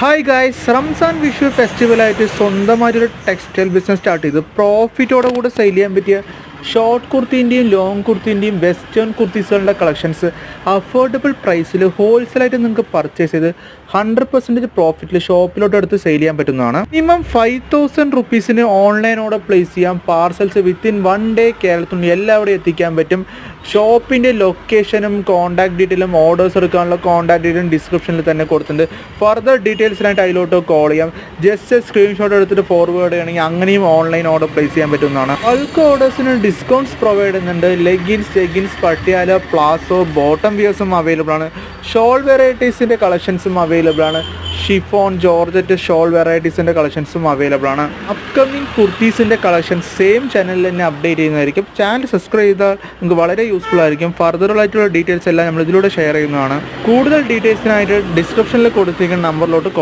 Hi guys, Ramzan Vishu ഫെസ്റ്റിവലായിട്ട് സ്വന്തമായിട്ടൊരു textile business start ചെയ്ത് പ്രോഫിറ്റോടെ കൂടെ സെയിൽ ചെയ്യാൻ പറ്റിയ ഷോർട്ട് കുർത്തീൻ്റെയും ലോങ് കുർത്തീൻ്റെയും വെസ്റ്റേൺ കുർത്തീസുകളുടെ കളക്ഷൻസ് അഫോർഡബിൾ പ്രൈസിൽ ഹോൾസെയിലായിട്ട് നിങ്ങൾക്ക് പർച്ചേസ് ചെയ്ത് 100% പ്രോഫിറ്റിൽ ഷോപ്പിലോട്ട് എടുത്ത് സെയിൽ ചെയ്യാൻ പറ്റുന്നതാണ്. മിനിമം 5,000 റുപ്പീസിന് ഓൺലൈൻ ഓർഡർ പ്ലേസ് ചെയ്യാം. പാർസൽസ് വിത്തിൻ 1 ഡേ കേരളത്തിൽ എല്ലാവിടെയും എത്തിക്കാൻ പറ്റും. ഷോപ്പിൻ്റെ ലൊക്കേഷനും കോൺടാക്ട് ഡീറ്റെയിലും ഓർഡേഴ്സ് എടുക്കാനുള്ള കോൺടാക്ട് ഡീറ്റെയിലും ഡിസ്ക്രിപ്ഷനിൽ തന്നെ കൊടുത്തിട്ടുണ്ട്. ഫർദർ ഡീറ്റെയിൽസിനായിട്ട് അതിലോട്ട് കോൾ ചെയ്യാം. ജസ്റ്റ് സ്ക്രീൻഷോട്ട് എടുത്തിട്ട് ഫോർവേഡ് ചെയ്യണമെങ്കിൽ അങ്ങനെയും ഓൺലൈൻ ഓർഡർ പ്ലേസ് ചെയ്യാൻ പറ്റുന്നതാണ്. ബൾക്ക് ഓർഡേഴ്സിന് ഡിസ്കൗണ്ട്സ് പ്രൊവൈഡ് ചെയ്യുന്നുണ്ട്. ലെഗിൻസ്, പട്ടിയാല, പ്ലാസോ, ബോട്ടം വിയേഴ്സും അവൈലബിൾ ആണ്. ഷോൾ വെറൈറ്റീസിൻ്റെ കളക്ഷൻസും അവൈലബിൾ ആണ്. ഷിഫോൺ, ജോർജറ്റ് ഷോൾ വെറൈറ്റീസിൻ്റെ കളക്ഷൻസും അവൈലബിൾ ആണ്. അപ്കമിങ് കുർത്തീസിൻ്റെ കളക്ഷൻസ് സെയിം ചാനലിൽ തന്നെ അപ്ഡേറ്റ് ചെയ്യുന്നതായിരിക്കും. ചാനൽ സബ്സ്ക്രൈബ് ചെയ്താൽ നിങ്ങൾക്ക് വളരെ യൂസ്ഫുൾ ആയിരിക്കും. ഫർദറായിട്ടുള്ള ഡീറ്റെയിൽസ് എല്ലാം നമ്മൾ ഇതിലൂടെ ഷെയർ ചെയ്യുന്നതാണ്. കൂടുതൽ ഡീറ്റെയിൽസിനായിട്ട് ഡിസ്ക്രിപ്ഷനിൽ കൊടുത്തിരിക്കുന്ന നമ്പറിലോട്ട്